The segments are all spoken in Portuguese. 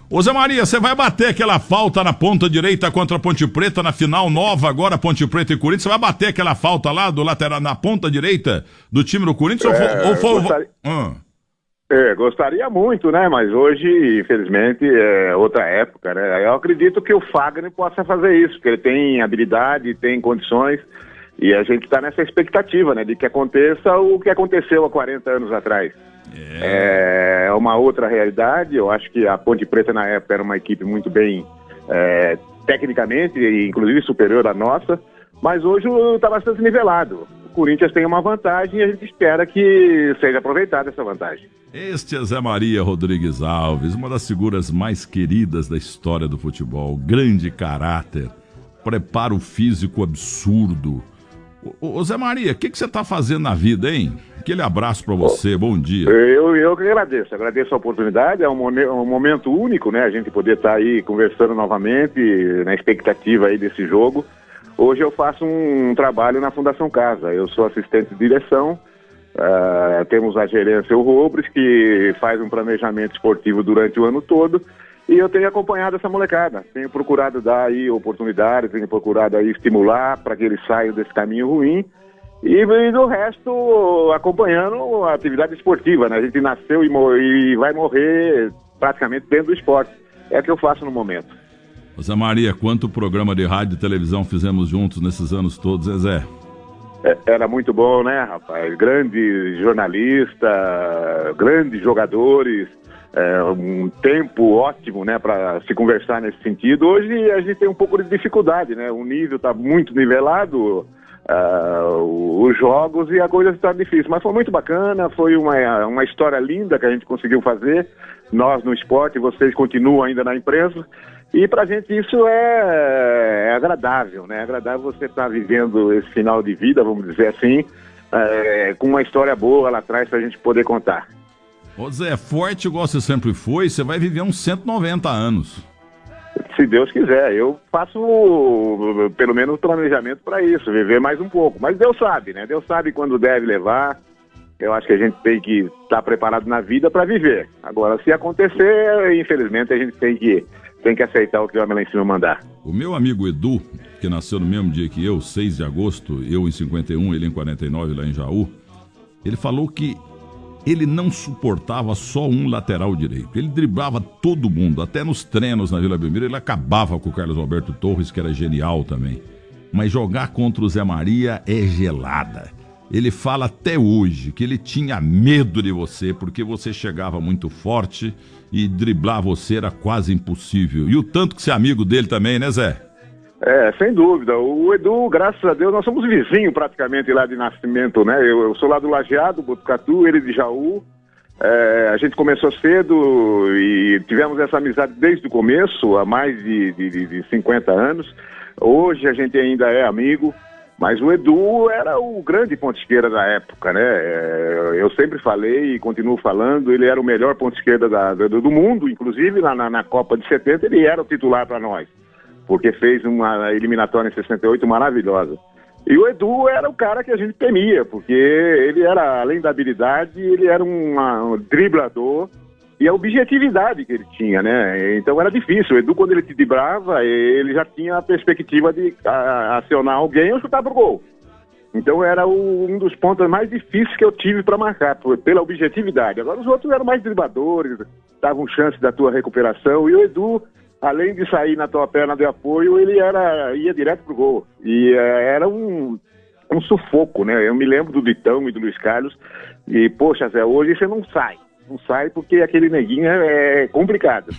Ô Zé Maria, você vai bater aquela falta na ponta direita contra a Ponte Preta na final nova agora, Ponte Preta e Corinthians? Você vai bater aquela falta lá do lateral na ponta direita do time do Corinthians? Gostaria muito, né? Mas hoje, infelizmente, é outra época, né? Eu acredito que o Fagner possa fazer isso, porque ele tem habilidade, tem condições, e a gente está nessa expectativa, né? De que aconteça o que aconteceu há 40 anos atrás. É uma outra realidade. Eu acho que a Ponte Preta na época era uma equipe muito bem tecnicamente, inclusive superior à nossa, mas hoje está bastante nivelado. O Corinthians tem uma vantagem e a gente espera que seja aproveitada essa vantagem. Este é Zé Maria Rodrigues Alves, uma das figuras mais queridas da história do futebol. Grande caráter, preparo físico absurdo. Ô Zé Maria, o que você está fazendo na vida, hein? Aquele abraço para você, bom dia. Eu que agradeço a oportunidade, é um momento único, né? A gente poder estar aí conversando novamente, na expectativa aí desse jogo. Hoje eu faço um trabalho na Fundação Casa, eu sou assistente de direção, temos a gerência, o Rubres, que faz um planejamento esportivo durante o ano todo, e eu tenho acompanhado essa molecada, tenho procurado dar aí oportunidades, tenho procurado aí estimular para que eles saiam desse caminho ruim, e do resto acompanhando a atividade esportiva, né? A gente nasceu e vai morrer praticamente dentro do esporte, é o que eu faço no momento. Zé Maria, quanto programa de rádio e televisão fizemos juntos nesses anos todos, Zé? Era muito bom, né, rapaz? Grande jornalista, grandes jogadores, um tempo ótimo, né, para se conversar nesse sentido. Hoje a gente tem um pouco de dificuldade, né? O nível está muito nivelado, os jogos, e a coisa está difícil. Mas foi muito bacana, foi uma história linda que a gente conseguiu fazer. Nós no esporte, vocês continuam ainda na imprensa. E pra gente isso é agradável, né? É agradável você estar vivendo esse final de vida, vamos dizer assim, com uma história boa lá atrás pra gente poder contar. Ô Zé, forte igual você sempre foi, você vai viver uns 190 anos. Se Deus quiser, eu faço pelo menos planejamento para isso, viver mais um pouco. Mas Deus sabe, né? Deus sabe quando deve levar. Eu acho que a gente tem que estar preparado na vida para viver. Agora, se acontecer, infelizmente, a gente tem que aceitar o que o homem lá em cima mandar. O meu amigo Edu, que nasceu no mesmo dia que eu, 6 de agosto, eu em 51, ele em 49, lá em Jaú, ele falou que ele não suportava só um lateral direito. Ele driblava todo mundo, até nos treinos na Vila Belmiro, ele acabava com o Carlos Alberto Torres, que era genial também. Mas jogar contra o Zé Maria é gelada. Ele fala até hoje que ele tinha medo de você, porque você chegava muito forte e driblar você era quase impossível. E o tanto que você é amigo dele também, né, Zé? Sem dúvida. O Edu, graças a Deus, nós somos vizinhos praticamente lá de nascimento, né? Eu sou lá do Lajeado, Botucatu, ele de Jaú. A gente começou cedo e tivemos essa amizade desde o começo, há mais de 50 anos. Hoje a gente ainda é amigo. Mas o Edu era o grande ponta esquerda da época, né? Eu sempre falei e continuo falando, ele era o melhor ponta esquerda do mundo, inclusive na Copa de 70 ele era o titular para nós, porque fez uma eliminatória em 68 maravilhosa. E o Edu era o cara que a gente temia, porque ele era, além da habilidade, ele era um driblador, e a objetividade que ele tinha, né? Então era difícil. O Edu, quando ele te driblava, ele já tinha a perspectiva de acionar alguém ou chutar pro gol. Então era um dos pontos mais difíceis que eu tive para marcar, pela objetividade. Agora os outros eram mais dribladores, davam chance da tua recuperação. E o Edu, além de sair na tua perna de apoio, ele ia direto pro gol. E era um sufoco, né? Eu me lembro do Vitão e do Luiz Carlos. E, poxa, Zé, hoje você não sai. Não sai porque aquele neguinho é complicado.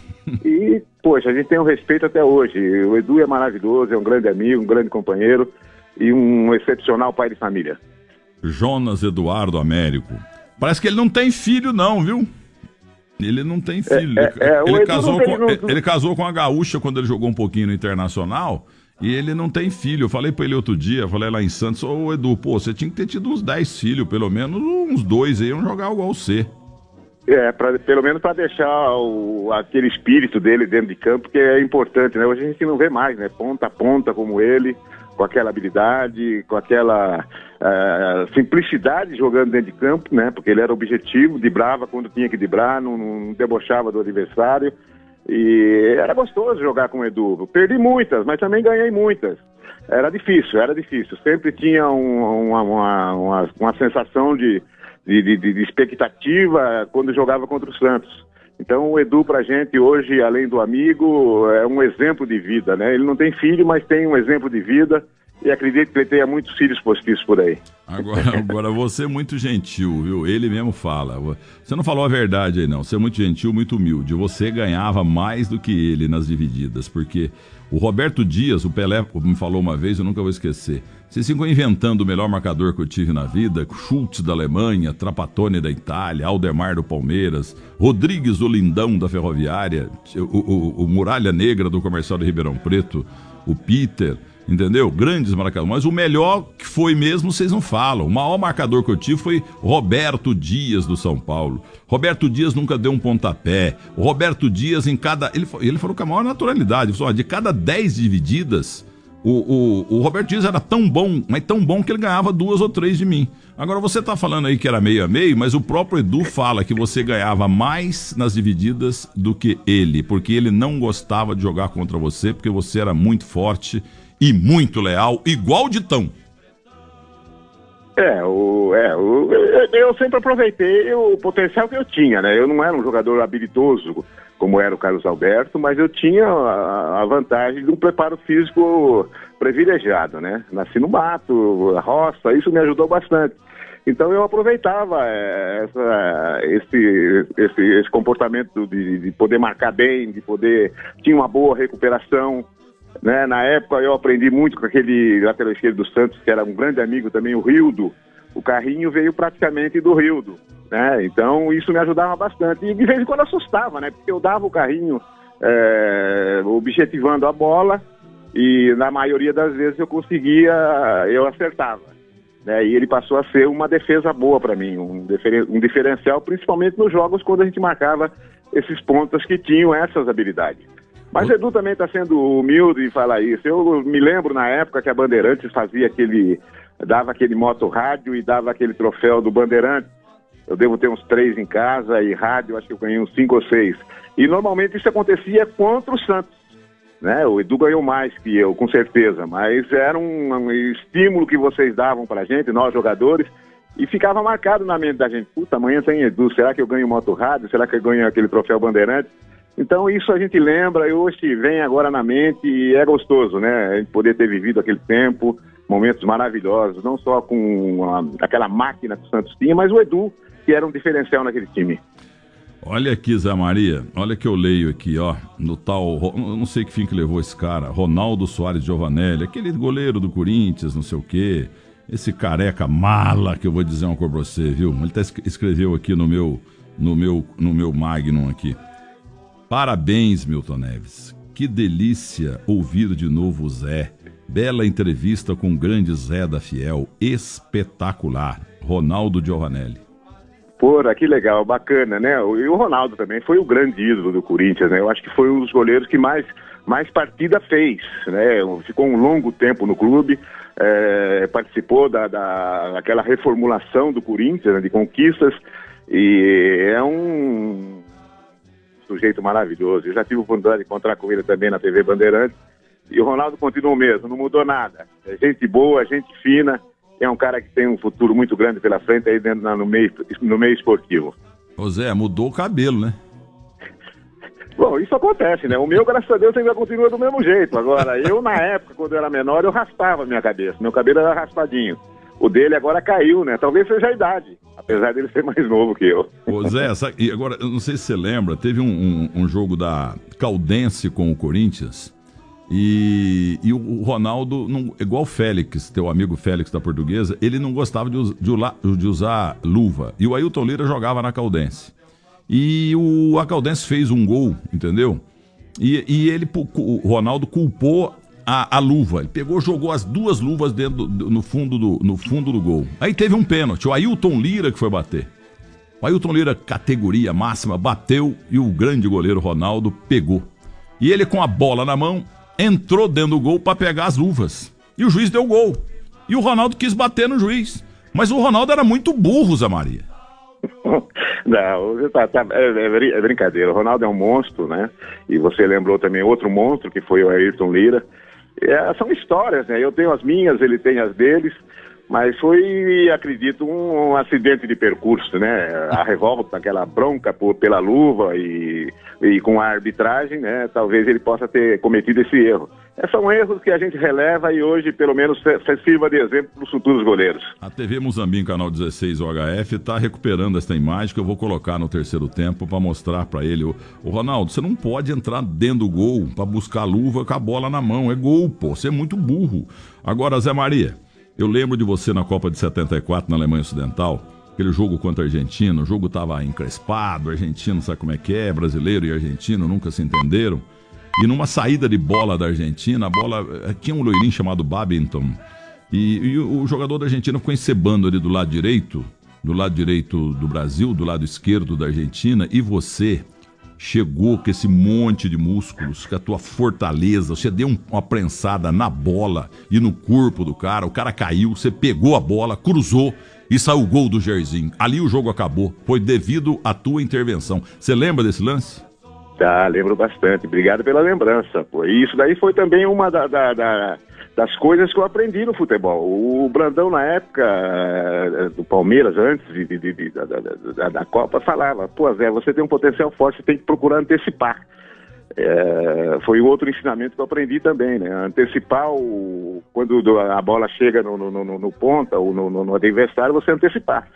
E, poxa, a gente tem um respeito até hoje. O Edu é maravilhoso, é um grande amigo, um grande companheiro e um excepcional pai de família. Jonas Eduardo Américo. Parece que ele não tem filho não, viu? Ele não tem filho. Ele casou com a gaúcha quando ele jogou um pouquinho no Internacional e ele não tem filho. Eu falei pra ele outro dia, falei lá em Santos, ô Edu, pô, você tinha que ter tido uns 10 filhos, pelo menos uns 2 aí, iam jogar igual você. Pelo menos para deixar aquele espírito dele dentro de campo, que é importante, né? Hoje a gente não vê mais, né? Ponta a ponta como ele, com aquela habilidade, com aquela simplicidade jogando dentro de campo, né? Porque ele era objetivo, driblava quando tinha que driblar, não debochava do adversário. E era gostoso jogar com o Edu. Eu perdi muitas, mas também ganhei muitas. Era difícil, era difícil. Sempre tinha uma sensação de expectativa quando jogava contra o Santos. Então o Edu pra gente hoje, além do amigo, é um exemplo de vida, né? Ele não tem filho, mas tem um exemplo de vida e acredito que ele tenha muitos filhos postiços por aí. Agora você é muito gentil, viu? Ele mesmo fala. Você não falou a verdade aí não, você é muito gentil, muito humilde. Você ganhava mais do que ele nas divididas, porque o Roberto Dias, o Pelé me falou uma vez, eu nunca vou esquecer. Vocês ficam inventando o melhor marcador que eu tive na vida, Schultz da Alemanha, Trapattoni da Itália, Aldemar do Palmeiras, Rodrigues do Lindão da Ferroviária, o Muralha Negra do Comercial de Ribeirão Preto, o Peter, entendeu? Grandes marcadores. Mas o melhor que foi mesmo, vocês não falam. O maior marcador que eu tive foi Roberto Dias do São Paulo. Roberto Dias nunca deu um pontapé. O Roberto Dias em cada... Ele falou com a maior naturalidade. Ele falou, de cada 10 divididas... O Roberto Dias era tão bom, mas tão bom que ele ganhava 2 ou 3 de mim. Agora você tá falando aí que era meio a meio, mas o próprio Edu fala que você ganhava mais nas divididas do que ele, porque ele não gostava de jogar contra você, porque você era muito forte e muito leal, igual o Ditão. Eu sempre aproveitei o potencial que eu tinha, né? Eu não era um jogador habilidoso como era o Carlos Alberto, mas eu tinha a vantagem de um preparo físico privilegiado, né? Nasci no mato, roça, isso me ajudou bastante. Então eu aproveitava esse comportamento de poder marcar bem, de poder... Tinha uma boa recuperação, né? Na época eu aprendi muito com aquele lateral esquerdo do Santos, que era um grande amigo também, o Rildo. O Carrinho veio praticamente do Rildo, né? Então isso me ajudava bastante. E de vez em quando assustava, né? Porque eu dava o Carrinho objetivando a bola e na maioria das vezes eu acertava, né? E ele passou a ser uma defesa boa para mim, um diferencial, principalmente nos jogos quando a gente marcava esses pontas que tinham essas habilidades. Mas o Edu também está sendo humilde em falar isso. Eu me lembro na época que a Bandeirantes dava aquele moto rádio e dava aquele troféu do Bandeirantes. Eu devo ter uns 3 em casa e rádio, acho que eu ganhei uns 5 ou 6. E normalmente isso acontecia contra o Santos, né? O Edu ganhou mais que eu, com certeza, mas era um estímulo que vocês davam pra gente, nós jogadores, e ficava marcado na mente da gente. Puta, amanhã tem Edu, será que eu ganho moto rádio? Será que eu ganho aquele troféu Bandeirantes? Então isso a gente lembra e hoje vem agora na mente e é gostoso, né? A gente poder ter vivido aquele tempo, momentos maravilhosos, não só com aquela máquina que o Santos tinha, mas o Edu, que era um diferencial naquele time. Olha aqui, Zé Maria, olha que eu leio aqui, ó, no tal, não sei que fim que levou esse cara, Ronaldo Soares Giovanelli, aquele goleiro do Corinthians, não sei o quê, esse careca mala que eu vou dizer uma coisa pra você, viu? Ele escreveu aqui no meu Magnum aqui. Parabéns, Milton Neves. Que delícia ouvir de novo o Zé. Bela entrevista com o grande Zé da Fiel. Espetacular. Ronaldo Giovanelli. Porra, que legal, bacana, né? E o Ronaldo também foi o grande ídolo do Corinthians, né? Eu acho que foi um dos goleiros que mais partida fez, né? Ficou um longo tempo no clube, participou daquela reformulação do Corinthians, né? De conquistas, e é um sujeito maravilhoso. Eu já tive a oportunidade de encontrar com ele também na TV Bandeirantes, e o Ronaldo continua o mesmo, não mudou nada. É gente boa, gente fina, é um cara que tem um futuro muito grande pela frente aí no meio esportivo. Ô Zé, mudou o cabelo, né? Bom, isso acontece, né? O meu, graças a Deus, ainda continua do mesmo jeito. Agora, eu na época, quando eu era menor, eu raspava a minha cabeça. Meu cabelo era raspadinho. O dele agora caiu, né? Talvez seja a idade, apesar dele ser mais novo que eu. Ô Zé, e agora, eu não sei se você lembra, teve um jogo da Caldense com o Corinthians e o Ronaldo, igual o Félix, teu amigo Félix da Portuguesa, ele não gostava de usar luva. E o Ailton Lira jogava na Caldense. E a Caldense fez um gol, entendeu? E o Ronaldo culpou a luva. Ele pegou, jogou as 2 luvas no fundo do gol. Aí teve um pênalti. O Ailton Lira que foi bater. O Ailton Lira, categoria máxima, bateu e o grande goleiro Ronaldo pegou. E ele, com a bola na mão, entrou dentro do gol para pegar as luvas. E o juiz deu gol. E o Ronaldo quis bater no juiz. Mas o Ronaldo era muito burro, Zé Maria. Não, é brincadeira. O Ronaldo é um monstro, né? E você lembrou também outro monstro, que foi o Ayrton Lira. São histórias, né? Eu tenho as minhas, ele tem as deles, mas foi, acredito, um acidente de percurso, né? A revolta, aquela bronca pela luva e com a arbitragem, né? Talvez ele possa ter cometido esse erro. São erros que a gente releva e hoje, pelo menos, sirva de exemplo para os futuros goleiros. A TV Muzambinho, canal 16 UHF, está recuperando essa imagem que eu vou colocar no terceiro tempo para mostrar para ele. Ô, Ronaldo, você não pode entrar dentro do gol para buscar a luva com a bola na mão. É gol, pô. Você é muito burro. Agora, Zé Maria, eu lembro de você na Copa de 74 na Alemanha Ocidental, aquele jogo contra a Argentina, o jogo estava encrespado, argentino sabe como é que é, brasileiro e argentino nunca se entenderam, e numa saída de bola da Argentina, a bola, tinha um loirinho chamado Babington, e o jogador da Argentina ficou encebando ali do lado direito do Brasil, do lado esquerdo da Argentina, e você chegou com esse monte de músculos, com a tua fortaleza, você deu uma prensada na bola e no corpo do cara, o cara caiu, você pegou a bola, cruzou e saiu o gol do Jairzinho. Ali o jogo acabou, foi devido à tua intervenção. Você lembra desse lance? Tá, lembro bastante, obrigado pela lembrança, pô. E isso daí foi também uma das coisas que eu aprendi no futebol. O Brandão, na época do Palmeiras, antes da Copa, falava, pô, Zé, você tem um potencial forte, você tem que procurar antecipar. Foi outro ensinamento que eu aprendi também, né? Antecipar, quando a bola chega no ponta ou no adversário, você antecipar.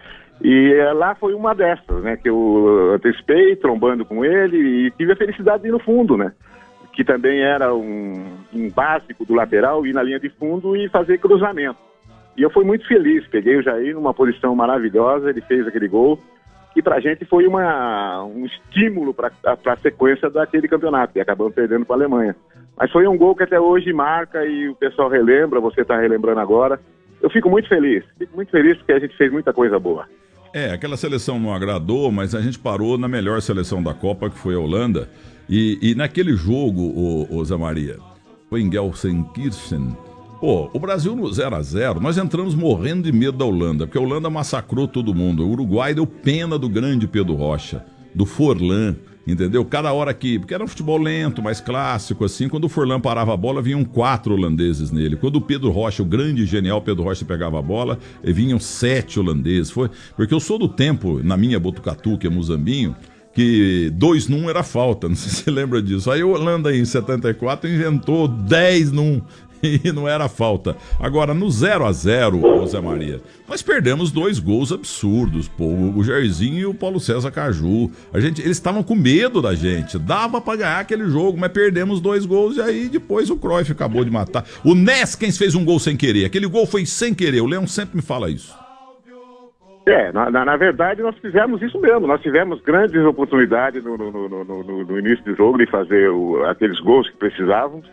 E lá foi uma dessas, né? Que eu antecipei, trombando com ele, e tive a felicidade de ir no fundo, né? Que também era um básico do lateral, ir na linha de fundo e fazer cruzamento. E eu fui muito feliz, peguei o Jair numa posição maravilhosa, ele fez aquele gol, que pra gente foi um estímulo para a sequência daquele campeonato, e acabamos perdendo para a Alemanha. Mas foi um gol que até hoje marca e o pessoal relembra, você está relembrando agora. Eu fico muito feliz porque a gente fez muita coisa boa. Aquela seleção não agradou, mas a gente parou na melhor seleção da Copa, que foi a Holanda. E naquele jogo, o Zé Maria, foi em Gelsenkirchen, pô, o Brasil no 0-0, nós entramos morrendo de medo da Holanda, porque a Holanda massacrou todo mundo. O Uruguai deu pena do grande Pedro Rocha, do Forlan, entendeu? Cada hora porque era um futebol lento, mais clássico, assim, quando o Forlan parava a bola, vinham 4 holandeses nele. Quando o Pedro Rocha, o grande e genial Pedro Rocha, pegava a bola, vinham 7 holandeses. Porque eu sou do tempo, na minha Botucatu, que é Muzambinho, que 2-1 era falta, não sei se você lembra disso. Aí a Holanda em 74 inventou 10-1 e não era falta. Agora, no 0-0, Zé Maria, nós perdemos 2 gols absurdos, pô, o Jairzinho e o Paulo César Caju. Eles estavam com medo da gente, dava pra ganhar aquele jogo, mas perdemos 2 gols e aí depois o Cruyff acabou de matar. O Neskens fez um gol sem querer, aquele gol foi sem querer, o Leão sempre me fala isso. Na verdade nós fizemos isso mesmo, nós tivemos grandes oportunidades no início do jogo de fazer aqueles gols que precisávamos,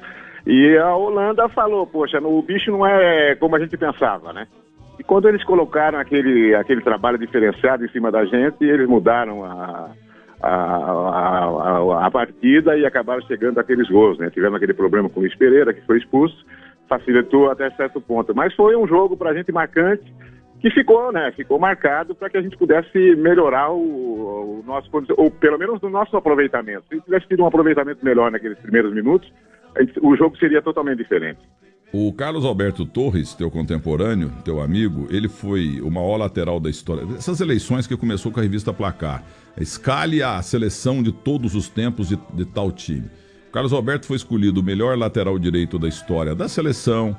e a Holanda falou, poxa, o bicho não é como a gente pensava, né? E quando eles colocaram aquele trabalho diferenciado em cima da gente, eles mudaram a partida e acabaram chegando àqueles gols, né? Tivemos aquele problema com o Luiz Pereira, que foi expulso, facilitou até certo ponto, mas foi um jogo pra gente marcante, que ficou marcado para que a gente pudesse melhorar o nosso, ou pelo menos o nosso aproveitamento. Se tivesse tido um aproveitamento melhor naqueles primeiros minutos, o jogo seria totalmente diferente. O Carlos Alberto Torres, teu contemporâneo, teu amigo, ele foi o maior lateral da história. Essas eleições que começou com a revista Placar. Escale a seleção de todos os tempos de tal time. O Carlos Alberto foi escolhido o melhor lateral direito da história da seleção,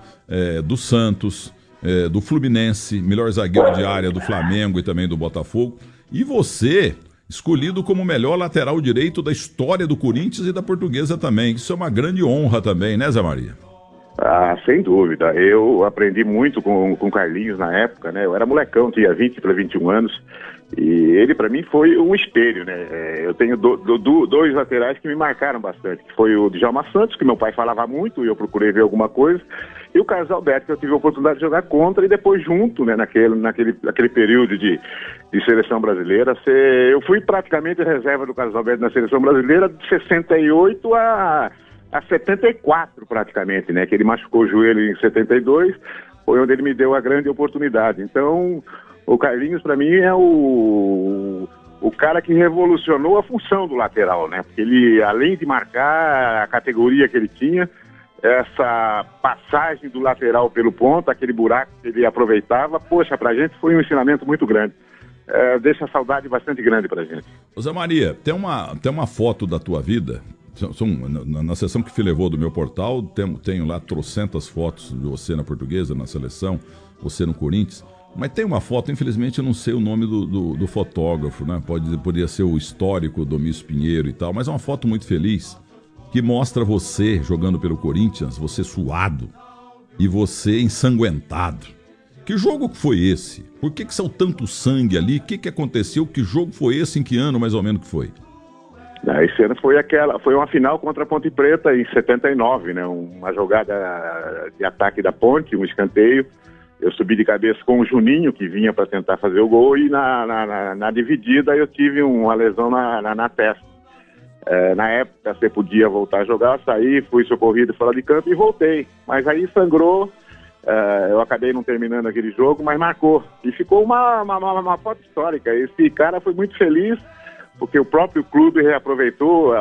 do Santos, do Fluminense, melhor zagueiro de área do Flamengo e também do Botafogo. E você, escolhido como o melhor lateral direito da história do Corinthians e da Portuguesa também. Isso é uma grande honra também, né, Zé Maria? Sem dúvida. Eu aprendi muito com o Carlinhos na época, né? Eu era molecão, tinha 20 para 21 anos. E ele, para mim, foi um espelho, né? Eu tenho 2 laterais que me marcaram bastante. Que foi o Djalma Santos, que meu pai falava muito e eu procurei ver alguma coisa. E o Carlos Alberto, que eu tive a oportunidade de jogar contra e depois junto, né? Naquele período de seleção brasileira. Eu fui praticamente reserva do Carlos Alberto na seleção brasileira de 68 a 74 praticamente, né? Que ele machucou o joelho em 72, foi onde ele me deu a grande oportunidade. Então, O Carlinhos, para mim, é o cara que revolucionou a função do lateral, né? Porque ele, além de marcar a categoria que ele tinha, essa passagem do lateral pelo ponto, aquele buraco que ele aproveitava, poxa, pra gente foi um ensinamento muito grande. Deixa a saudade bastante grande pra gente. Ô Zé Maria, tem uma foto da tua vida, na sessão que te levou do meu portal, tenho lá trocentas fotos de você na Portuguesa, na seleção, você no Corinthians, mas tem uma foto, infelizmente eu não sei o nome do fotógrafo, né? Poderia ser o histórico Domício Pinheiro e tal, mas é uma foto muito feliz, que mostra você jogando pelo Corinthians, você suado e você ensanguentado. Que jogo foi esse? Por que saiu tanto sangue ali? O que aconteceu? Que jogo foi esse? Em que ano mais ou menos que foi? Esse ano foi uma final contra a Ponte Preta em 79, né? Uma jogada de ataque da Ponte, um escanteio. Eu subi de cabeça com o Juninho, que vinha para tentar fazer o gol, e na dividida eu tive uma lesão na testa. Na época você podia voltar a jogar, saí, fui socorrido fora de campo e voltei. Mas aí sangrou, eu acabei não terminando aquele jogo, mas marcou. E ficou uma foto histórica. Esse cara foi muito feliz, porque o próprio clube reaproveitou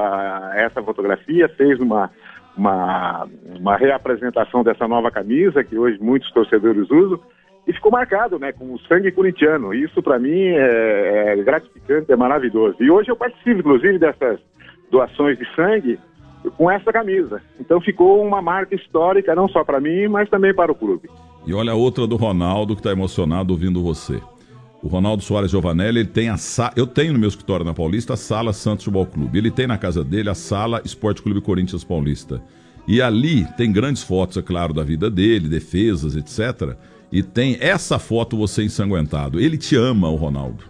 essa fotografia, fez uma reapresentação dessa nova camisa, que hoje muitos torcedores usam, e ficou marcado, né, com o sangue corintiano. Isso para mim é gratificante, é maravilhoso. E hoje eu participo, inclusive, dessas doações de sangue com essa camisa. Então ficou uma marca histórica, não só para mim, mas também para o clube. E olha a outra do Ronaldo, que está emocionado ouvindo você. O Ronaldo Soares Giovanelli, ele tem eu tenho no meu escritório na Paulista a Sala Santos Futebol Clube. Ele tem na casa dele a Sala Esporte Clube Corinthians Paulista. E ali tem grandes fotos, é claro, da vida dele, defesas, etc. E tem essa foto você ensanguentado. Ele te ama, o Ronaldo.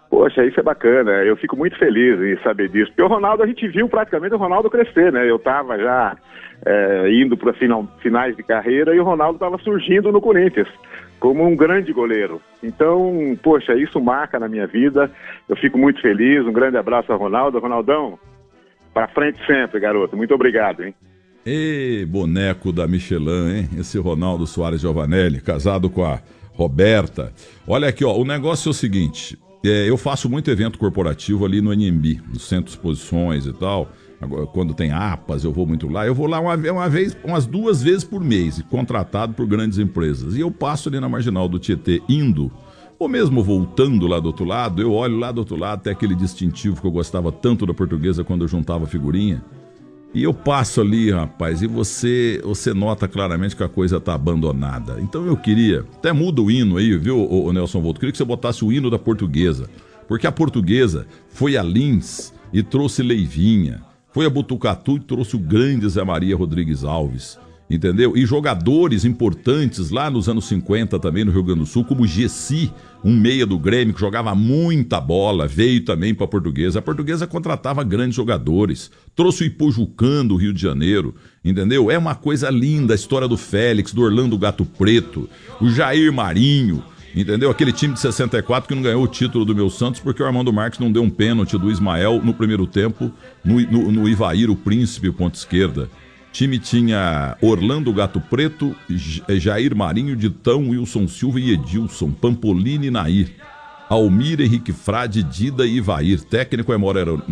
Poxa, isso é bacana. Eu fico muito feliz em saber disso. Porque o Ronaldo, a gente viu praticamente o Ronaldo crescer, né? Eu estava já indo para finais de carreira e o Ronaldo estava surgindo no Corinthians como um grande goleiro. Então, poxa, isso marca na minha vida. Eu fico muito feliz. Um grande abraço ao Ronaldo. Ronaldão, pra frente sempre, garoto. Muito obrigado, hein? Ê, boneco da Michelin, hein? Esse Ronaldo Soares Giovanelli, casado com a Roberta. Olha aqui, ó, o negócio é o seguinte, eu faço muito evento corporativo ali no NMB, no Centro de Exposições e tal. Agora, quando tem APAS, eu vou muito lá. Eu vou lá umas 2 vezes por mês, contratado por grandes empresas. E eu passo ali na Marginal do Tietê, indo, ou mesmo voltando lá do outro lado, eu olho lá do outro lado, até aquele distintivo que eu gostava tanto da Portuguesa quando eu juntava figurinha. E eu passo ali, rapaz, e você nota claramente que a coisa tá abandonada. Então eu queria, até muda o hino aí, viu, o Nelson Volto? Queria que você botasse o hino da Portuguesa. Porque a Portuguesa foi a Lins e trouxe Leivinha. Foi a Botucatu e trouxe o grande Zé Maria Rodrigues Alves, entendeu? E jogadores importantes lá nos anos 50 também no Rio Grande do Sul, como o Gessi, um meia do Grêmio que jogava muita bola, veio também para a Portuguesa. A Portuguesa contratava grandes jogadores, trouxe o Ipojucã do Rio de Janeiro, entendeu? É uma coisa linda a história do Félix, do Orlando Gato Preto, o Jair Marinho, entendeu? Aquele time de 64 que não ganhou o título do meu Santos porque o Armando Marques não deu um pênalti do Ismael no primeiro tempo no Ivair, o Príncipe, ponta esquerda. O time tinha Orlando Gato Preto, Jair Marinho, Ditão, Wilson Silva e Edilson, Pampolini e Nair, Almir, Henrique Frade, Dida e Ivair, técnico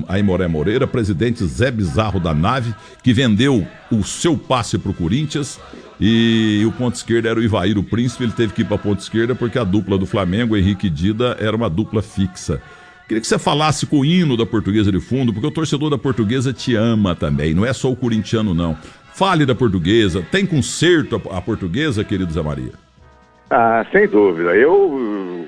Aimoré Moreira, presidente Zé Bizarro da Nave, que vendeu o seu passe para o Corinthians, e o ponto esquerda era o Ivair, o Príncipe. Ele teve que ir para a ponta esquerda porque a dupla do Flamengo, Henrique e Dida, era uma dupla fixa. Queria que você falasse com o hino da Portuguesa de fundo, porque o torcedor da Portuguesa te ama também, não é só o corintiano não. Fale da Portuguesa, tem conserto a Portuguesa, querido Zé Maria? Sem dúvida, eu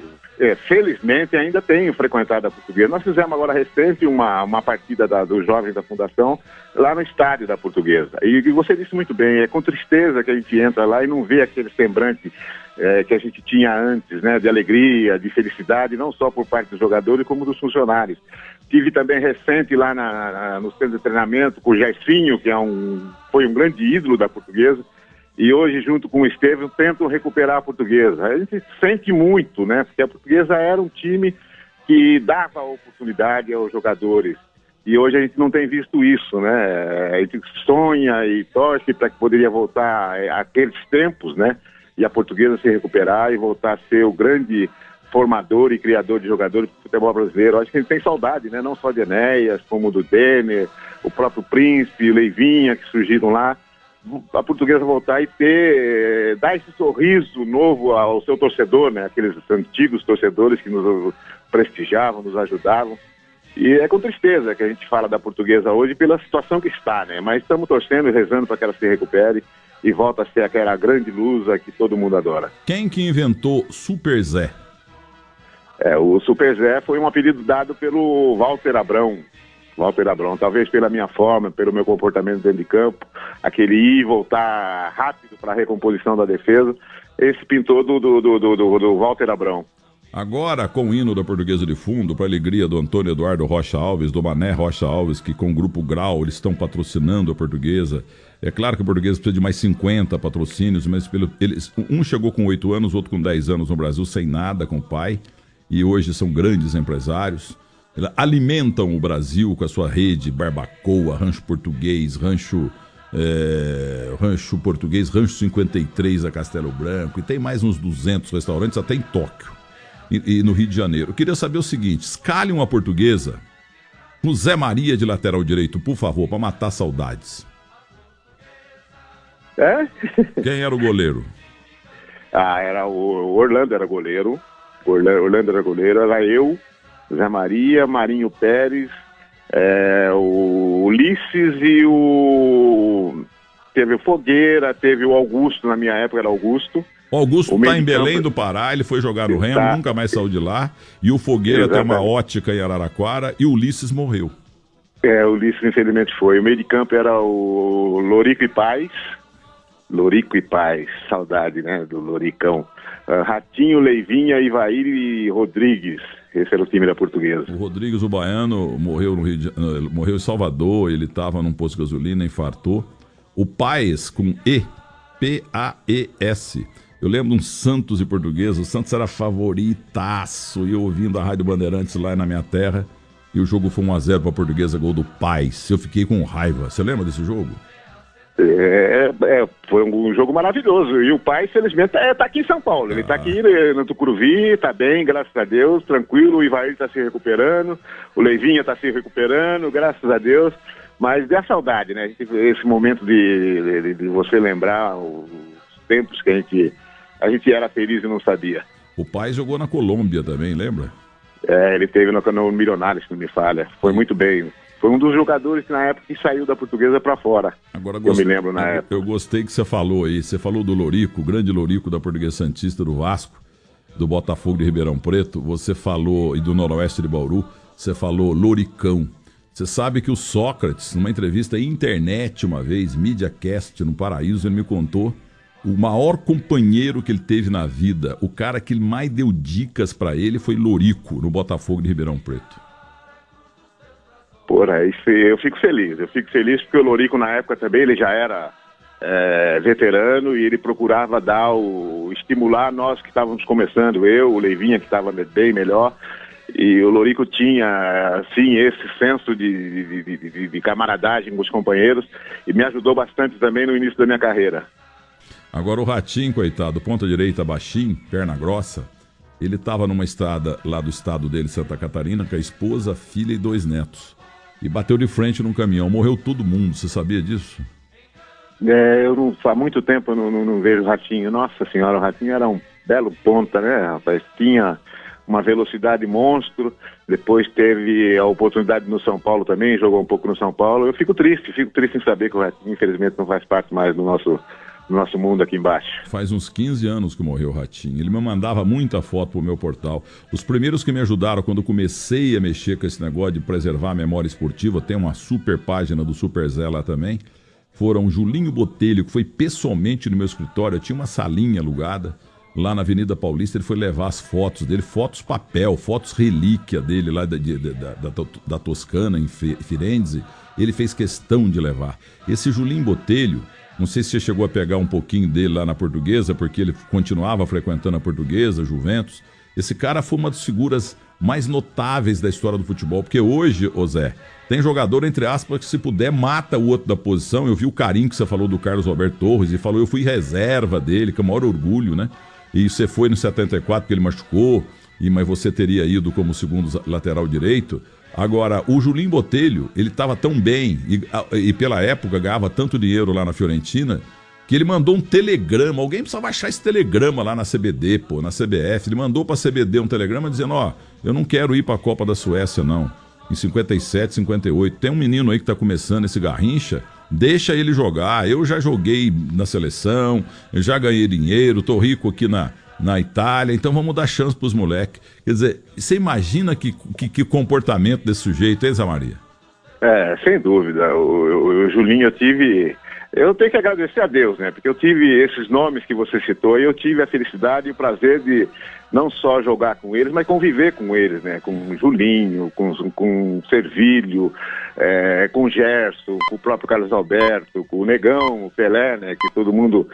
felizmente ainda tenho frequentado a Portuguesa. Nós fizemos agora recente uma partida dos jovens da Fundação lá no estádio da Portuguesa, e você disse muito bem, é com tristeza que a gente entra lá e não vê aquele semblante que a gente tinha antes, né, de alegria, de felicidade, não só por parte dos jogadores, como dos funcionários. Tive também recente lá no centro de treinamento com o Jairzinho, que foi um grande ídolo da Portuguesa, e hoje, junto com o Estevam, tentam recuperar a Portuguesa. A gente sente muito, né, porque a Portuguesa era um time que dava oportunidade aos jogadores, e hoje a gente não tem visto isso, né, a gente sonha e torce para que poderia voltar àqueles tempos, né, e a Portuguesa se recuperar e voltar a ser o grande formador e criador de jogadores do futebol brasileiro. Acho que a gente tem saudade, né? Não só de Enéas, como do Denner, o próprio Príncipe, o Leivinha, que surgiram lá. A Portuguesa voltar e dar esse sorriso novo ao seu torcedor, né? Aqueles antigos torcedores que nos prestigiavam, nos ajudavam. E é com tristeza que a gente fala da Portuguesa hoje pela situação que está, né? Mas estamos torcendo e rezando para que ela se recupere e volta a ser aquela grande lusa que todo mundo adora. Quem que inventou Super Zé? O Super Zé foi um apelido dado pelo Walter Abrão. Walter Abrão, talvez pela minha forma, pelo meu comportamento dentro de campo, aquele ir e voltar rápido para a recomposição da defesa, esse pintou do Walter Abrão. Agora, com o hino da Portuguesa de fundo, para a alegria do Antônio Eduardo Rocha Alves, do Mané Rocha Alves, que com o Grupo Grau eles estão patrocinando a Portuguesa. É claro que a Portuguesa precisa de mais 50 patrocínios, mas um chegou com 8 anos, outro com 10 anos no Brasil, sem nada, com o pai, e hoje são grandes empresários. Eles alimentam o Brasil com a sua rede Barbacoa, Rancho Português, Rancho Português, Rancho 53 a Castelo Branco, e tem mais uns 200 restaurantes até em Tóquio e no Rio de Janeiro. Eu queria saber o seguinte: escalhe uma Portuguesa com Zé Maria de lateral direito, por favor, para matar saudades. Quem era o goleiro? Era o Orlando, era goleiro. Orlando era goleiro, era eu, Zé Maria, Marinho Pérez, o Ulisses e teve o Fogueira, teve o Augusto, na minha época era Augusto. O Augusto está em Belém do Pará, ele foi jogar no Remo, nunca mais saiu de lá. E o Fogueira tem uma ótica em Araraquara e o Ulisses morreu. O Ulisses infelizmente foi. O meio de campo era o Lorico e Paz. Lorico e Paz, saudade, né, do Loricão. Ratinho, Leivinha, Ivair e Rodrigues. Esse era o time da Portuguesa. O Rodrigues, o baiano, morreu morreu em Salvador, ele estava num posto de gasolina, infartou. O Paes, com E, P-A-E-S. Eu lembro de um Santos e Portuguesa, o Santos era favoritaço, e eu ouvindo a Rádio Bandeirantes lá na minha terra, e o jogo foi 1-0 para a Portuguesa, gol do Paes. Eu fiquei com raiva. Você lembra desse jogo? Foi um jogo maravilhoso. E o pai, felizmente, tá aqui em São Paulo. Ele tá aqui no Tucuruvi, tá bem, graças a Deus, tranquilo. O Ivair tá se recuperando, o Leivinha tá se recuperando, graças a Deus. Mas dá saudade, né? Esse momento de você lembrar os tempos que a gente era feliz e não sabia. O pai jogou na Colômbia também, lembra? Ele teve no Milionários, se não me falha. Foi muito bem. Foi um dos jogadores que na época que saiu da Portuguesa para fora. Agora, eu me lembro na época. Eu gostei que você falou aí. Você falou do Lorico, o grande Lorico da Portuguesa Santista, do Vasco, do Botafogo de Ribeirão Preto. Você falou, e do Noroeste de Bauru, você falou Loricão. Você sabe que o Sócrates, numa entrevista internet uma vez, MediaCast, no Paraíso, ele me contou o maior companheiro que ele teve na vida, o cara que mais deu dicas para ele foi Lorico, no Botafogo de Ribeirão Preto. Porra, eu fico feliz porque o Lorico na época também ele já era veterano e ele procurava estimular nós que estávamos começando, o Leivinha que estava bem melhor, e o Lorico tinha assim esse senso de camaradagem com os companheiros e me ajudou bastante também no início da minha carreira. Agora o Ratinho, coitado, ponta direita baixinho, perna grossa, ele estava numa estrada lá do estado dele, Santa Catarina, com a esposa, filha e 2 netos. E bateu de frente num caminhão, morreu todo mundo, você sabia disso? Há muito tempo eu não vejo o Ratinho. Nossa senhora, o Ratinho era um belo ponta, né, rapaz? Tinha uma velocidade monstro, depois teve a oportunidade no São Paulo também, jogou um pouco no São Paulo. Eu fico triste em saber que o Ratinho, infelizmente, não faz parte mais do nosso mundo aqui embaixo. Faz uns 15 anos que morreu o Ratinho. Ele me mandava muita foto pro meu portal. Os primeiros que me ajudaram quando eu comecei a mexer com esse negócio de preservar a memória esportiva, tem uma super página do Super Zé lá também, foram Julinho Botelho, que foi pessoalmente no meu escritório. Eu tinha uma salinha alugada lá na Avenida Paulista, ele foi levar as fotos dele, fotos papel, fotos relíquia dele lá da Toscana, em Firenze. Ele fez questão de levar. Esse Julinho Botelho, não sei se você chegou a pegar um pouquinho dele lá na Portuguesa, porque ele continuava frequentando a Portuguesa, Juventus. Esse cara foi uma das figuras mais notáveis da história do futebol. Porque hoje, ô Zé, tem jogador, entre aspas, que se puder mata o outro da posição. Eu vi o carinho que você falou do Carlos Alberto Torres e falou, eu fui reserva dele, que é o maior orgulho, né? E você foi no 74 porque ele machucou, mas você teria ido como segundo lateral direito. Agora, o Julinho Botelho, ele estava tão bem e pela época ganhava tanto dinheiro lá na Fiorentina, que ele mandou um telegrama. Alguém precisava achar esse telegrama lá na CBD, na CBF. Ele mandou para a CBD um telegrama dizendo, eu não quero ir para a Copa da Suécia, não. Em 57, 58. Tem um menino aí que está começando esse Garrincha, deixa ele jogar. Eu já joguei na seleção, eu já ganhei dinheiro, tô rico aqui na Itália, então vamos dar chance pros moleques. Quer dizer, você imagina que comportamento desse sujeito, hein, Zé Maria? Sem dúvida. O Julinho, eu tenho que agradecer a Deus, né? Porque eu tive esses nomes que você citou e eu tive a felicidade e o prazer de não só jogar com eles, mas conviver com eles, né? Com o Julinho, com o Servílio, com o Gerson, com o próprio Carlos Alberto, com o Negão, o Pelé, né? Que todo mundo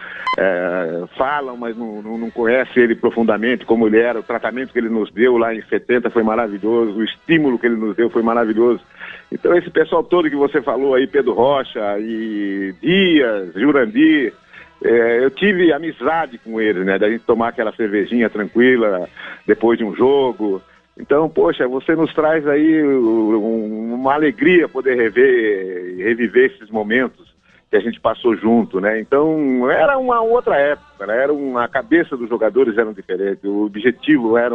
fala, mas não conhece ele profundamente, como ele era. O tratamento que ele nos deu lá em 70 foi maravilhoso, o estímulo que ele nos deu foi maravilhoso. Então esse pessoal todo que você falou aí, Pedro Rocha e Dias, Jurandir, eu tive amizade com eles, né? Da gente tomar aquela cervejinha tranquila depois de um jogo. Então, poxa, você nos traz aí uma alegria poder reviver esses momentos que a gente passou junto, né? Então, era uma outra época, né? A cabeça dos jogadores era diferente, o objetivo era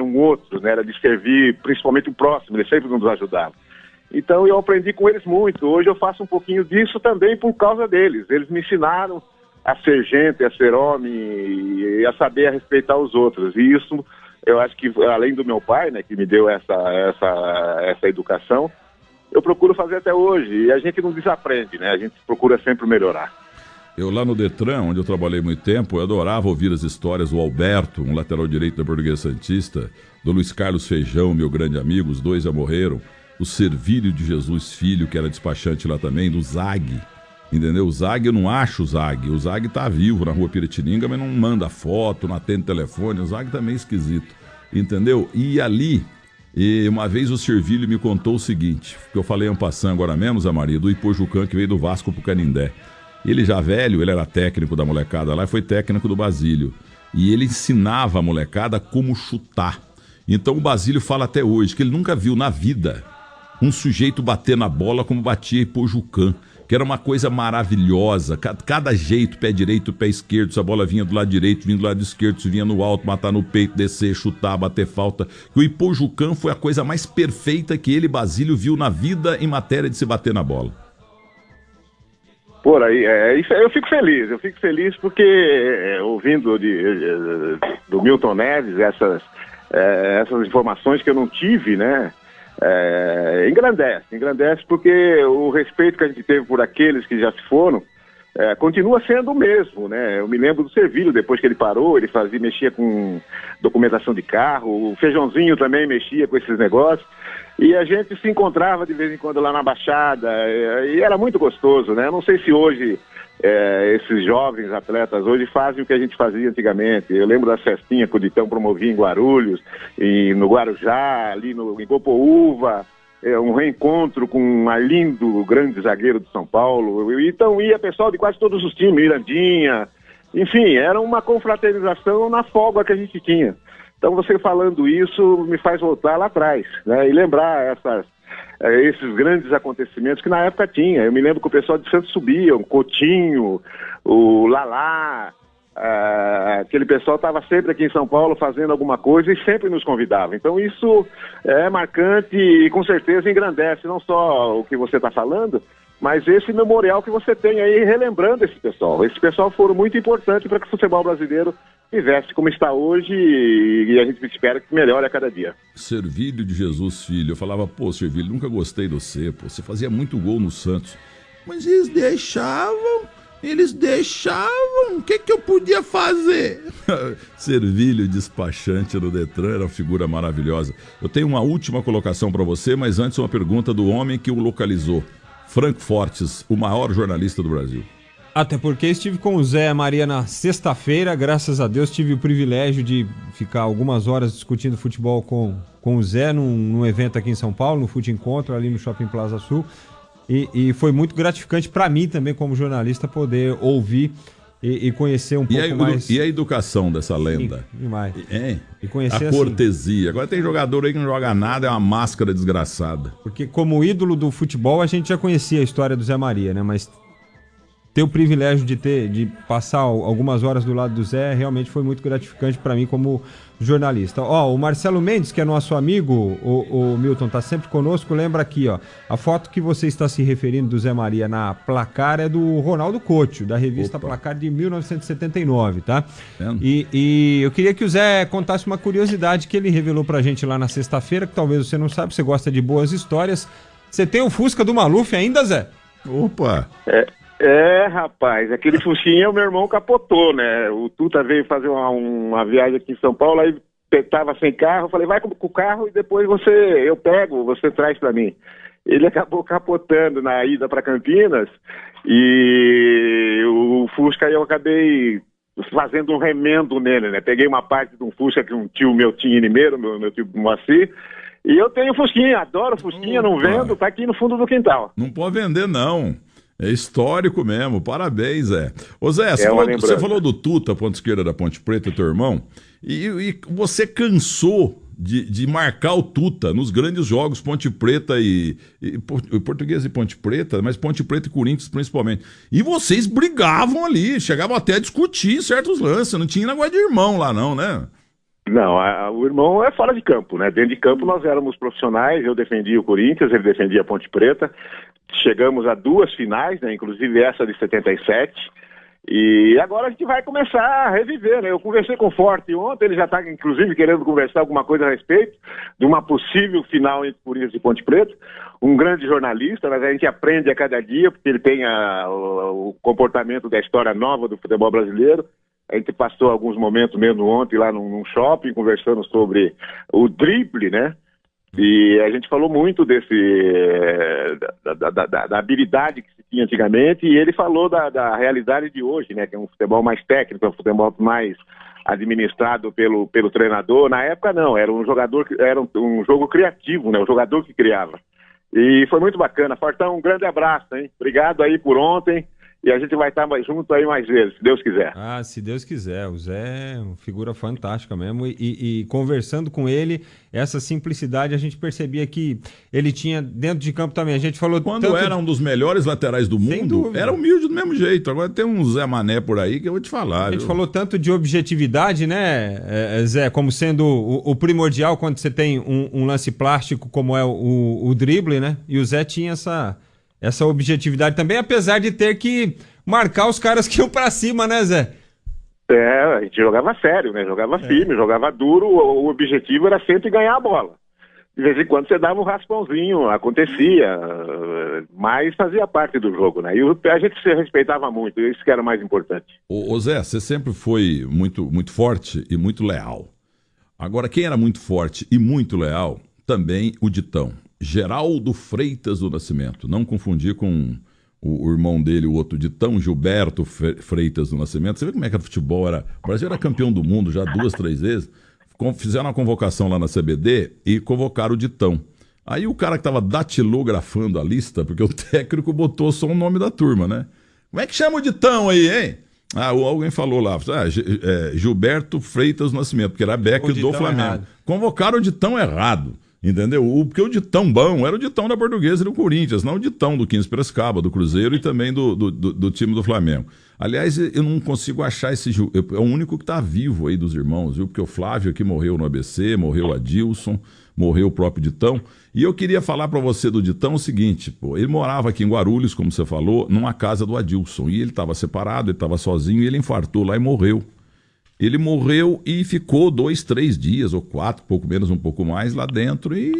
um outro, né? Era de servir principalmente o próximo, eles sempre nos ajudavam. Então, eu aprendi com eles muito. Hoje eu faço um pouquinho disso também por causa deles. Eles me ensinaram a ser gente, a ser homem e a saber respeitar os outros. E isso, eu acho que, além do meu pai, né, que me deu essa educação, eu procuro fazer até hoje. E a gente não desaprende, né? A gente procura sempre melhorar. Eu lá no Detran, onde eu trabalhei muito tempo, eu adorava ouvir as histórias do Alberto, um lateral direito da Portuguesa Santista, do Luiz Carlos Feijão, meu grande amigo, os dois já morreram, o Servílio de Jesus Filho, que era despachante lá também, do Zag, entendeu? O Zag, eu não acho o Zag tá vivo na Rua Piratininga, mas não manda foto, não atende telefone, o Zag tá meio esquisito, entendeu? E ali, uma vez o Servílio me contou o seguinte, que eu falei passando agora mesmo, Zé Maria, do Ipojucan, que veio do Vasco pro Canindé. Ele já velho, ele era técnico da molecada lá e foi técnico do Basílio. E ele ensinava a molecada como chutar. Então o Basílio fala até hoje que ele nunca viu na vida um sujeito bater na bola como batia Ipojucan, que era uma coisa maravilhosa. Cada jeito, pé direito, pé esquerdo, se a bola vinha do lado direito, vinha do lado esquerdo, se vinha no alto, matar no peito, descer, chutar, bater falta. Que o Ipojucan foi a coisa mais perfeita que ele, Basílio, viu na vida em matéria de se bater na bola. Por aí, isso, eu fico feliz porque ouvindo do Milton Neves essas informações que eu não tive, né, engrandece porque o respeito que a gente teve por aqueles que já se foram continua sendo o mesmo, né? Eu me lembro do Servílio, depois que ele parou, ele mexia com documentação de carro, o Feijãozinho também mexia com esses negócios, e a gente se encontrava de vez em quando lá na Baixada, e era muito gostoso, né? Eu não sei se hoje esses jovens atletas hoje fazem o que a gente fazia antigamente. Eu lembro da festinha que o Ditão promovia em Guarulhos, e no Guarujá, ali em Copoúva, um reencontro com um lindo grande zagueiro de São Paulo. Então ia pessoal de quase todos os times, Mirandinha, enfim, era uma confraternização na folga que a gente tinha. Então você falando isso me faz voltar lá atrás, né, e lembrar esses grandes acontecimentos que na época tinha. Eu me lembro que o pessoal de Santos subia, o Coutinho, o Lalá, aquele pessoal estava sempre aqui em São Paulo fazendo alguma coisa e sempre nos convidava. Então isso é marcante e com certeza engrandece não só o que você está falando, mas esse memorial que você tem aí relembrando esse pessoal. Esse pessoal foram muito importantes para que o futebol brasileiro vivesse como está hoje e a gente espera que melhore a cada dia. Servílio de Jesus Filho, eu falava, Servílio, nunca gostei de você, você fazia muito gol no Santos. Mas eles deixavam, o que eu podia fazer? Servílio, despachante no Detran, era uma figura maravilhosa. Eu tenho uma última colocação para você, mas antes uma pergunta do homem que o localizou. Frank Fortes, o maior jornalista do Brasil. Até porque estive com o Zé Maria na sexta-feira, graças a Deus tive o privilégio de ficar algumas horas discutindo futebol com o Zé num evento aqui em São Paulo, no Fute Encontro, ali no Shopping Plaza Sul, e foi muito gratificante para mim também como jornalista poder ouvir e conhecer um pouco mais. E a educação dessa lenda? Sim, demais. E conhecer a cortesia. Agora tem jogador aí que não joga nada, é uma máscara desgraçada. Porque como ídolo do futebol a gente já conhecia a história do Zé Maria, né? Mas ter o privilégio de passar algumas horas do lado do Zé realmente foi muito gratificante para mim como jornalista. O Marcelo Mendes, que é nosso amigo, o Milton, tá sempre conosco, lembra aqui, a foto que você está se referindo do Zé Maria na Placar é do Ronaldo Couto, da revista Placar de 1979, tá? E eu queria que o Zé contasse uma curiosidade que ele revelou pra gente lá na sexta-feira, que talvez você não sabe, você gosta de boas histórias. Você tem o Fusca do Maluf ainda, Zé? Opa! Rapaz, aquele Fusquinha o meu irmão capotou, né? O Tuta veio fazer uma viagem aqui em São Paulo, aí tava sem carro, eu falei, vai com o carro e depois eu pego, você traz pra mim. Ele acabou capotando na ida pra Campinas e o Fusca eu acabei fazendo um remendo nele, né? Peguei uma parte de um Fusca que um tio meu tinha em Limeira, meu tio Moacir, e eu tenho Fusquinha, adoro Fusquinha, não vendo, tá aqui no fundo do quintal. Não pode vender, não. É histórico mesmo, parabéns, Zé. Ô Zé, você falou do Tuta, ponta esquerda da Ponte Preta, teu irmão, e você cansou de marcar o Tuta nos grandes jogos, Ponte Preta e Portuguesa e Ponte Preta, mas Ponte Preta e Corinthians principalmente. E vocês brigavam ali, chegavam até a discutir certos lances, não tinha negócio de irmão lá não, né? Não, o irmão é fora de campo, né? Dentro de campo nós éramos profissionais, eu defendia o Corinthians, ele defendia a Ponte Preta. Chegamos a 2 finais, né? Inclusive essa de 77. E agora a gente vai começar a reviver, né? Eu conversei com o Forte ontem, ele já está inclusive querendo conversar alguma coisa a respeito de uma possível final entre Corinthians e Ponte Preta. Um grande jornalista, mas a gente aprende a cada dia, porque ele tem o comportamento da história nova do futebol brasileiro. A gente passou alguns momentos mesmo ontem lá num shopping, conversando sobre o drible, né? E a gente falou muito da habilidade que se tinha antigamente, e ele falou da realidade de hoje, né? Que é um futebol mais técnico, é um futebol mais administrado pelo treinador. Na época não, era um jogo criativo, né? O jogador que criava. E foi muito bacana. Fortão, um grande abraço, hein? Obrigado aí por ontem. E a gente vai estar junto aí mais vezes, se Deus quiser. Se Deus quiser. O Zé é uma figura fantástica mesmo. E conversando com ele, essa simplicidade a gente percebia que ele tinha dentro de campo também. A gente falou quando era um dos melhores laterais do mundo, era humilde do mesmo jeito. Agora tem um Zé Mané por aí que eu vou te falar. A gente falou tanto de objetividade, né, Zé, como sendo o primordial quando você tem um lance plástico como é o drible, né? E o Zé tinha essa objetividade também, apesar de ter que marcar os caras que iam pra cima, né, Zé? A gente jogava sério, né? Jogava firme, jogava duro, o objetivo era sempre ganhar a bola. De vez em quando você dava um raspãozinho, acontecia, mas fazia parte do jogo, né? E a gente se respeitava muito, isso que era o mais importante. Ô Zé, você sempre foi muito, muito forte e muito leal. Agora, quem era muito forte e muito leal, também o Ditão. Geraldo Freitas do Nascimento, não confundir com o irmão dele, o outro Ditão, Gilberto Freitas do Nascimento. Você vê como é que o futebol era... O Brasil era campeão do mundo já 2, 3 vezes. Fizeram uma convocação lá na CBD e convocaram o Ditão. Aí o cara que estava datilografando a lista, porque o técnico botou só o nome da turma, né? Como é que chama o Ditão aí, hein? Alguém falou lá, Gilberto Freitas do Nascimento, porque era back do Flamengo. Errado. Convocaram o Ditão errado. Entendeu? Porque o Ditão bom era o Ditão da Portuguesa e do Corinthians, não o Ditão do 15 Piracicaba, do Cruzeiro e também do time do Flamengo. Aliás, eu não consigo achar é o único que está vivo aí dos irmãos, viu? Porque o Flávio aqui morreu no ABC, morreu o Adilson, morreu o próprio Ditão. E eu queria falar para você do Ditão o seguinte, ele morava aqui em Guarulhos, como você falou, numa casa do Adilson. E ele estava separado, ele estava sozinho e ele infartou lá e morreu. Ele morreu e ficou 2, 3 dias, ou 4, pouco menos, um pouco mais, lá dentro. E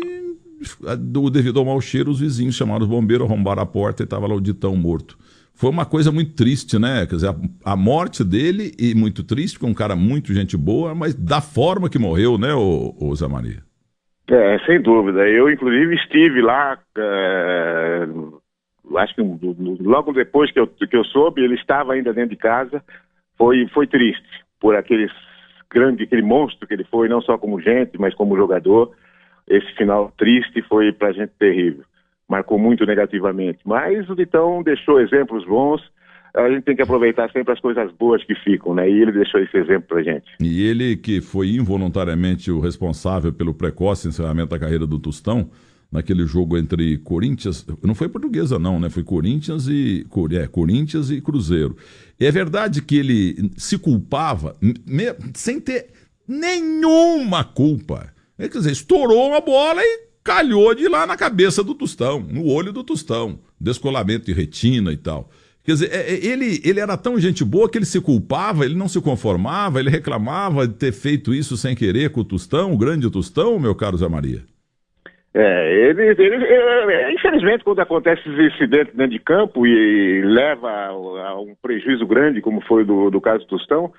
devido ao mau cheiro, os vizinhos chamaram os bombeiros, arrombaram a porta e estava lá o Ditão morto. Foi uma coisa muito triste, né? Quer dizer, a morte dele, e muito triste, porque é um cara muito gente boa, mas da forma que morreu, né, ô Zé Maria? Sem dúvida. Eu, inclusive, estive lá acho que logo depois que eu soube, ele estava ainda dentro de casa. Foi triste por aquele monstro que ele foi, não só como gente, mas como jogador. Esse final triste foi pra gente terrível. Marcou muito negativamente. Mas o Ditão deixou exemplos bons. A gente tem que aproveitar sempre as coisas boas que ficam, né? E ele deixou esse exemplo pra gente. E ele que foi involuntariamente o responsável pelo precoce encerramento da carreira do Tostão, naquele jogo entre Corinthians, não foi Portuguesa não, né? Foi Corinthians e Cruzeiro. E é verdade que ele se culpava sem ter nenhuma culpa. Quer dizer, estourou uma bola e calhou de ir lá na cabeça do Tostão, no olho do Tostão, descolamento de retina e tal. Quer dizer, ele era tão gente boa que ele se culpava, ele não se conformava, ele reclamava de ter feito isso sem querer com o Tostão, o grande Tostão, meu caro Zé Maria. Infelizmente, quando acontece esse incidente dentro de campo e leva a um prejuízo grande, como foi do caso do Tostão,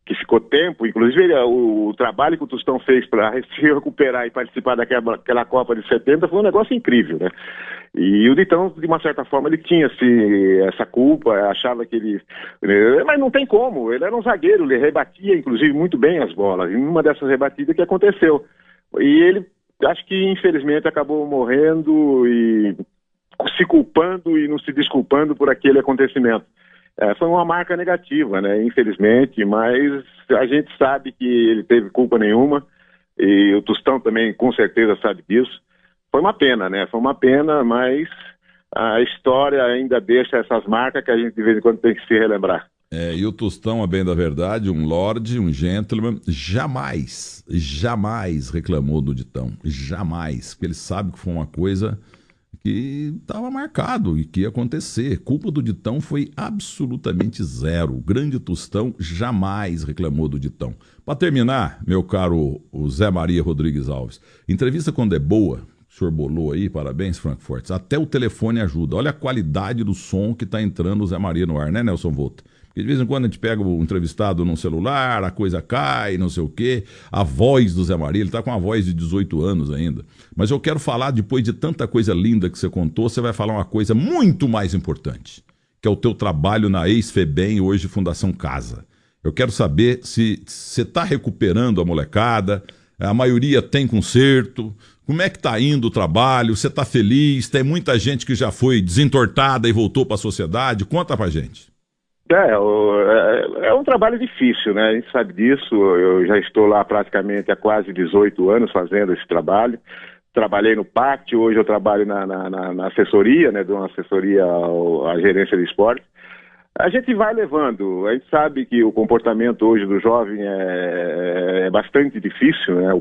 que ficou tempo, inclusive o trabalho que o Tostão fez para se recuperar e participar daquela Copa de 70 foi um negócio incrível, né? E o Ditão, de uma certa forma, ele tinha essa culpa, achava que ele... Mas não tem como, ele era um zagueiro, ele rebatia, inclusive, muito bem as bolas, em uma dessas rebatidas que aconteceu. E ele, acho que, infelizmente, acabou morrendo e se culpando e não se desculpando por aquele acontecimento. Foi uma marca negativa, né? Infelizmente, mas a gente sabe que ele teve culpa nenhuma e o Tostão também, com certeza, sabe disso. Foi uma pena, né? Foi uma pena, mas a história ainda deixa essas marcas que a gente de vez em quando tem que se relembrar. E o Tostão, a bem da verdade, um lord, um gentleman, jamais reclamou do Ditão. Jamais. Porque ele sabe que foi uma coisa que estava marcado e que ia acontecer. Culpa do Ditão foi absolutamente zero. O grande Tostão jamais reclamou do Ditão. Para terminar, meu caro o Zé Maria Rodrigues Alves, entrevista quando é boa, o senhor bolou aí, parabéns, Frankfurt. Até o telefone ajuda. Olha a qualidade do som que está entrando o Zé Maria no ar, né, Nelson Volta? Porque de vez em quando a gente pega o entrevistado num celular, a coisa cai, não sei o quê. A voz do Zé Maria, ele está com uma voz de 18 anos ainda. Mas eu quero falar, depois de tanta coisa linda que você contou, você vai falar uma coisa muito mais importante, que é o teu trabalho na ex-FEBEM, hoje Fundação Casa. Eu quero saber se você está recuperando a molecada, a maioria tem conserto. Como é que está indo o trabalho? Você está feliz? Tem muita gente que já foi desentortada e voltou para a sociedade? Conta pra gente. É um trabalho difícil, né? A gente sabe disso. Eu já estou lá praticamente há quase 18 anos fazendo esse trabalho. Trabalhei no pátio, hoje eu trabalho na assessoria, né? Dou uma assessoria à gerência de esporte. A gente vai levando. A gente sabe que o comportamento hoje do jovem é bastante difícil, né?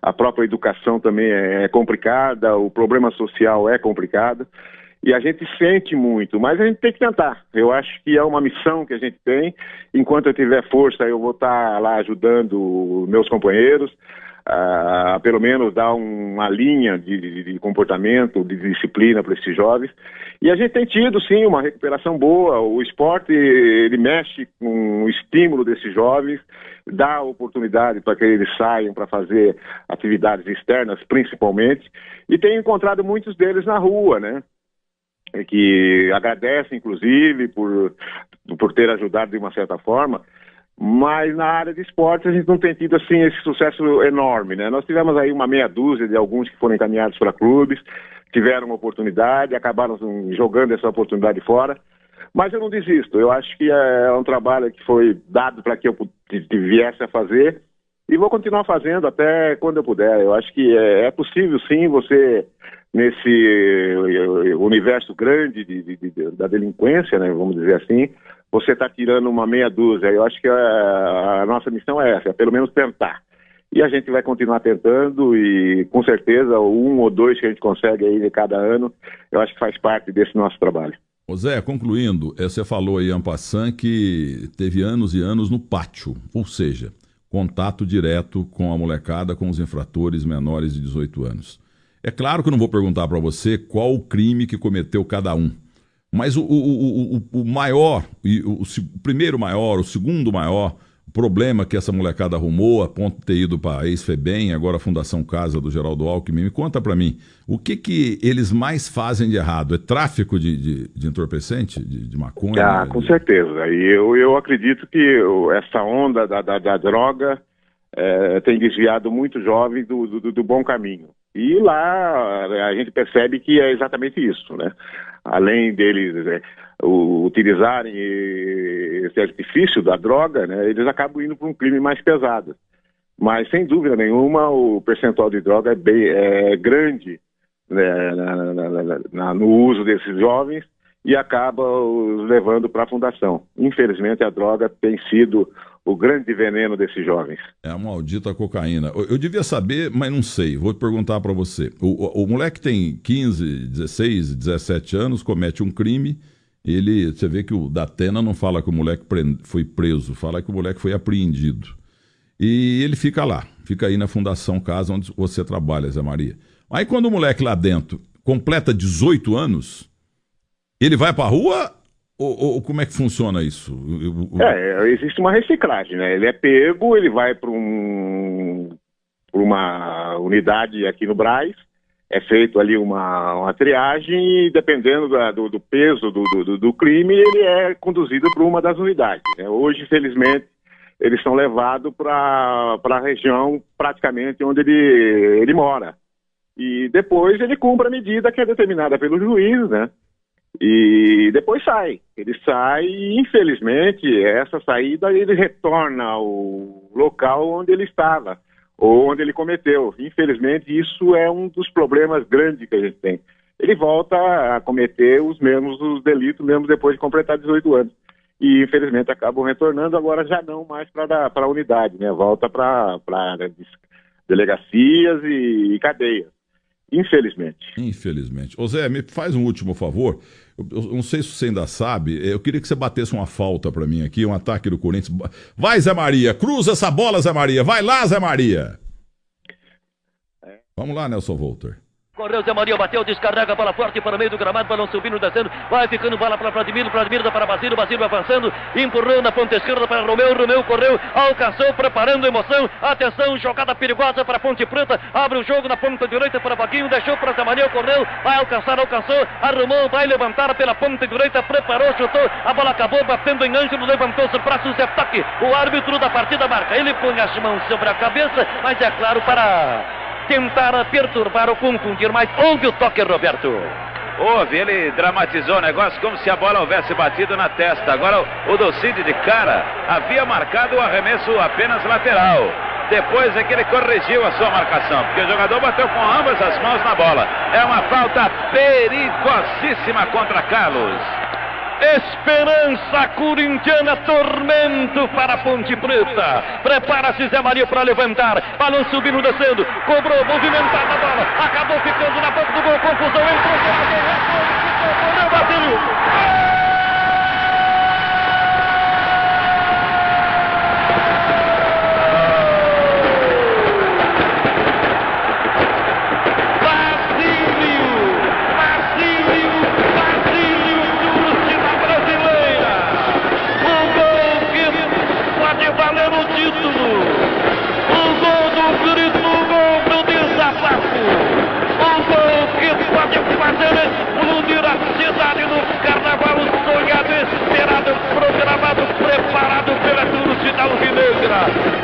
A própria educação também é complicada, o problema social é complicado. E a gente sente muito, mas a gente tem que tentar. Eu acho que é uma missão que a gente tem. Enquanto eu tiver força, eu vou estar lá ajudando meus companheiros, pelo menos dar uma linha de comportamento, de disciplina para esses jovens. E a gente tem tido, sim, uma recuperação boa. O esporte, ele mexe com o estímulo desses jovens, dá oportunidade para que eles saiam para fazer atividades externas, principalmente. E tenho encontrado muitos deles na rua, né? Que agradecem, inclusive, por ter ajudado de uma certa forma, mas na área de esporte a gente não tem tido, assim, esse sucesso enorme, né? Nós tivemos aí uma meia dúzia de alguns que foram encaminhados para clubes, tiveram uma oportunidade, acabaram jogando essa oportunidade fora, mas eu não desisto. Eu acho que é um trabalho que foi dado para que eu viesse a fazer e vou continuar fazendo até quando eu puder. Eu acho que é possível, sim, você... nesse universo grande da delinquência, né, vamos dizer assim, você está tirando uma meia dúzia. Eu acho que a nossa missão é essa, é pelo menos tentar. E a gente vai continuar tentando e, com certeza, um ou dois que a gente consegue aí de cada ano, eu acho que faz parte desse nosso trabalho. Ô Zé, concluindo, você falou aí, en passant, que teve anos e anos no pátio, ou seja, contato direto com a molecada, com os infratores menores de 18 anos. É claro que eu não vou perguntar para você qual o crime que cometeu cada um, mas o maior, o primeiro maior, o segundo maior, problema que essa molecada arrumou, a ponto de ter ido para a ex-FEBEM, agora a Fundação Casa do Geraldo Alckmin. Me conta para mim, o que eles mais fazem de errado? É tráfico de entorpecente, de maconha? Com certeza. E eu acredito que essa onda da droga tem desviado muitos jovens do bom caminho. E lá a gente percebe que é exatamente isso, né? Além deles utilizarem esse artifício da droga, né, eles acabam indo para um crime mais pesado. Mas, sem dúvida nenhuma, o percentual de droga é grande, né, no uso desses jovens e acaba os levando para a fundação. Infelizmente, a droga tem sido o grande veneno desses jovens. É a maldita cocaína. Eu devia saber, mas não sei. Vou perguntar para você. O moleque tem 15, 16, 17 anos, comete um crime. Você vê que o Datena não fala que o moleque foi preso, fala que o moleque foi apreendido. E ele fica lá, fica aí na Fundação Casa, onde você trabalha, Zé Maria. Aí quando o moleque lá dentro completa 18 anos, ele vai pra rua ou como é que funciona isso? Existe uma reciclagem, né? Ele é pego, ele vai para uma unidade aqui no Brás, é feito ali uma triagem e dependendo do peso do crime, ele é conduzido para uma das unidades, né? Hoje, infelizmente, eles são levados para a região praticamente onde ele mora. E depois ele cumpre a medida que é determinada pelo juiz, né? E depois sai. Ele sai e, infelizmente, essa saída ele retorna ao local onde ele estava, ou onde ele cometeu. Infelizmente, isso é um dos problemas grandes que a gente tem. Ele volta a cometer os delitos, mesmo depois de completar 18 anos. E, infelizmente, acabam retornando, agora já não mais para a unidade, né? Volta para delegacias e cadeias. Infelizmente. Ô Zé, me faz um último favor. Eu não sei se você ainda sabe, eu queria que você batesse uma falta pra mim aqui, um ataque do Corinthians. Vai, Zé Maria, cruza essa bola, Zé Maria. Vai lá, Zé Maria. Vamos lá, Nelson Volter. Correu Zé Maria, bateu, descarrega a bola forte para o meio do gramado, balão subindo, descendo, vai ficando bola para Vladimir dá para Basílio avançando, empurrou na ponta esquerda para Romeu correu, alcançou, preparando emoção, atenção, jogada perigosa para Ponte Preta, abre o jogo na ponta direita para Vaguinho, deixou para Zé Maria, correu, vai alcançou, arrumou, vai levantar pela ponta direita, preparou, chutou, a bola acabou batendo em Ângelo, levantou-se o braço, Zé Toque, o árbitro da partida marca, ele põe as mãos sobre a cabeça, mas é claro para tentar perturbar ou confundir, mas houve o toque, Roberto. Houve, ele dramatizou o negócio como se a bola houvesse batido na testa. Agora o Docide de cara havia marcado o arremesso apenas lateral. Depois é que ele corrigiu a sua marcação, porque o jogador bateu com ambas as mãos na bola. É uma falta perigosíssima contra Carlos. Esperança corintiana, tormento para a Ponte Preta. Prepara-se Zé Maria para levantar. Balão subindo, descendo. Cobrou, movimentada a bola. Acabou ficando na boca do gol. Confusão, entrou. Correu, Basílio.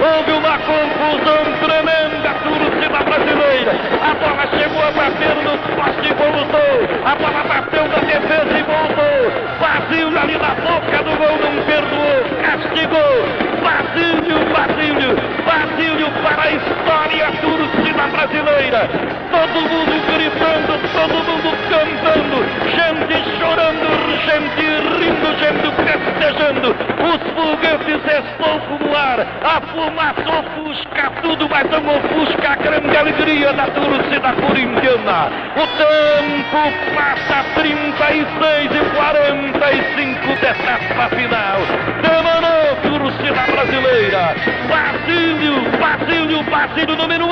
Houve uma confusão tremenda, a torcida brasileira. A bola chegou a bater no poste e voltou. A bola bateu na defesa e voltou. Basílio ali na boca do gol, não perdoou, castigou. Basílio para a história, a torcida brasileira. Todo mundo gritando, todo mundo cantando, gente chorando, gente rindo, gente festejando. Os foguetes estouram no ar, a fumaça ofusca tudo, mas não ofusca a grande alegria da torcida corintiana. O tempo passa, 36:45 desta etapa final. Demorou, torcida brasileira. Basílio Basílio, número 8.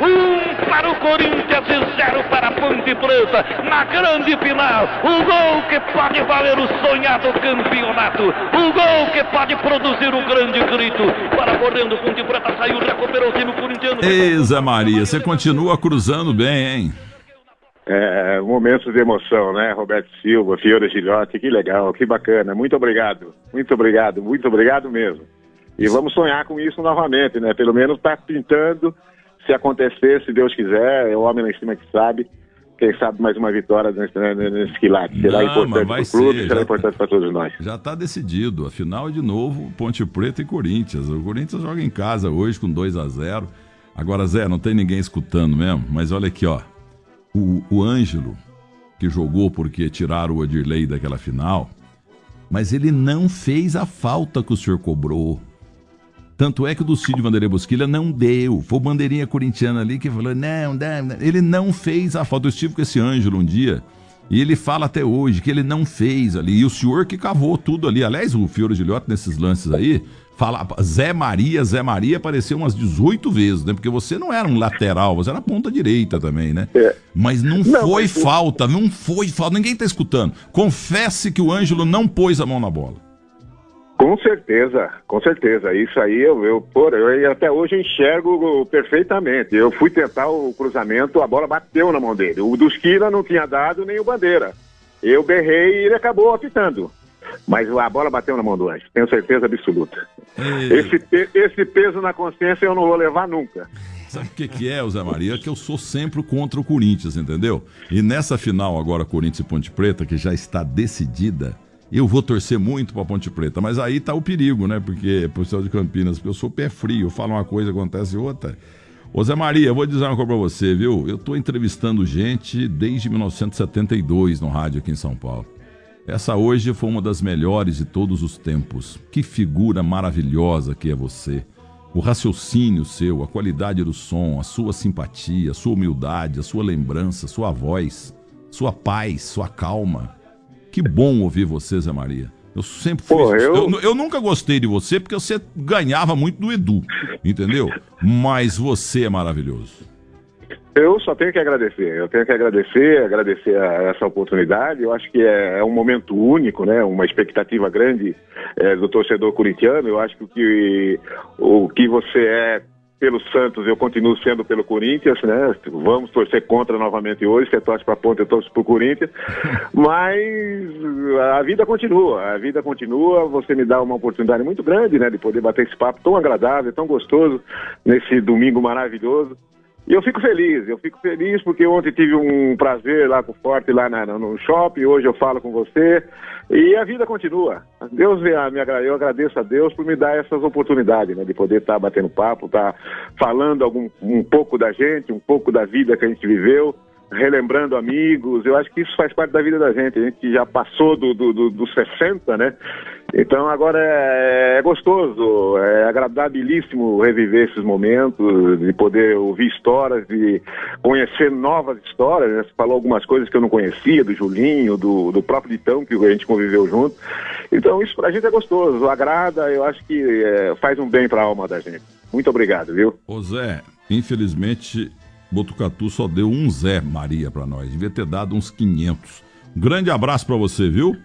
1 para o Corinthians e 0 para a Ponte Preta. Na grande final, o gol que pode valer o sonhado campeonato. O gol que pode produzir o grande grito. Para correndo, Ponte Preta saiu, recuperou o time corintiano. Ei, Zé Maria, você continua cruzando bem, hein? Momentos de emoção, né? Roberto Silva, Fiore Gilhote, que legal, que bacana. Muito obrigado, muito obrigado, muito obrigado mesmo. E vamos sonhar com isso novamente, né? Pelo menos tá pintando, se acontecer, se Deus quiser, é o homem lá em cima que sabe. Quem sabe mais uma vitória nesse quilate. Será importante para o clube, será importante para todos nós. Já está decidido. Afinal, de novo, Ponte Preta e Corinthians. O Corinthians joga em casa hoje com 2-0. Agora, Zé, não tem ninguém escutando mesmo, mas olha aqui, ó. O Ângelo, que jogou porque tiraram o Odirley daquela final, mas ele não fez a falta que o senhor cobrou. Tanto é que o do Cid Vanderlei Bosquilha não deu. Foi o bandeirinha corintiano ali que falou, não. Ele não fez a falta. Eu estive com esse Ângelo um dia e ele fala até hoje que ele não fez ali. E o senhor que cavou tudo ali. Aliás, o Fiore Gilhote, nesses lances aí, fala Zé Maria apareceu umas 18 vezes, né? Porque você não era um lateral, você era ponta direita também, né? Mas não foi falta. Ninguém tá escutando. Confesse que o Ângelo não pôs a mão na bola. Com certeza. Isso aí eu até hoje enxergo perfeitamente. Eu fui tentar o cruzamento, a bola bateu na mão dele. O dos Quila não tinha dado nem o Bandeira. Eu berrei e ele acabou apitando. Mas a bola bateu na mão do Anjo, tenho certeza absoluta. Esse peso na consciência eu não vou levar nunca. Sabe o que é, Zé Maria? Que eu sou sempre contra o Corinthians, entendeu? E nessa final agora, Corinthians e Ponte Preta, que já está decidida, eu vou torcer muito pra Ponte Preta, mas aí tá o perigo, né? Porque, pro céu de Campinas, porque eu sou pé frio, eu falo uma coisa, acontece outra. Ô Zé Maria, eu vou dizer uma coisa pra você, viu? Eu tô entrevistando gente desde 1972 no rádio aqui em São Paulo. Essa hoje foi uma das melhores de todos os tempos. Que figura maravilhosa que é você. O raciocínio seu, a qualidade do som, a sua simpatia, a sua humildade, a sua lembrança, sua voz, sua paz, sua calma. Que bom ouvir você, Zé Maria. Eu sempre fui... Eu nunca gostei de você porque você ganhava muito do Edu, entendeu? Mas você é maravilhoso. Eu só tenho que agradecer. Agradecer a essa oportunidade. Eu acho que é um momento único, né? Uma expectativa grande do torcedor corintiano. Eu acho que o que você é pelo Santos, eu continuo sendo pelo Corinthians, né? Vamos torcer contra novamente hoje. Você torce para a Ponte, eu torço para o Corinthians. Mas a vida continua. Você me dá uma oportunidade muito grande, né? De poder bater esse papo tão agradável, tão gostoso, nesse domingo maravilhoso. E eu fico feliz porque ontem tive um prazer lá com o Forte, lá no shopping, hoje eu falo com você, e a vida continua. Eu agradeço a Deus por me dar essas oportunidades, né, de poder estar batendo papo, estar falando um pouco da gente, um pouco da vida que a gente viveu, relembrando amigos. Eu acho que isso faz parte da vida da gente. A gente já passou dos 60, né? Então agora é gostoso, é agradabilíssimo reviver esses momentos, de poder ouvir histórias, de conhecer novas histórias, né? Você falou algumas coisas que eu não conhecia, do Julinho, do próprio Ditão, que a gente conviveu junto. Então isso pra gente é gostoso, agrada, eu acho que faz um bem pra alma da gente. Muito obrigado, viu? Ô Zé, infelizmente Botucatu só deu um Zé Maria pra nós, devia ter dado uns 500. Um grande abraço pra você, viu?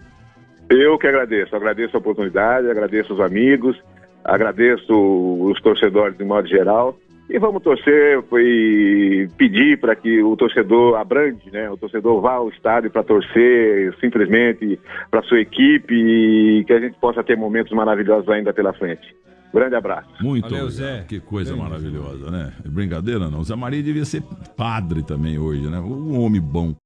Eu que agradeço a oportunidade, agradeço os amigos, agradeço os torcedores de modo geral, e vamos torcer e pedir para que o torcedor abrande, né? O torcedor vá ao estádio para torcer simplesmente para sua equipe e que a gente possa ter momentos maravilhosos ainda pela frente. Grande abraço. Muito Valeu, obrigado. Zé. Que coisa maravilhosa, né? Brincadeira não. Zé Maria devia ser padre também hoje, né? Um homem bom.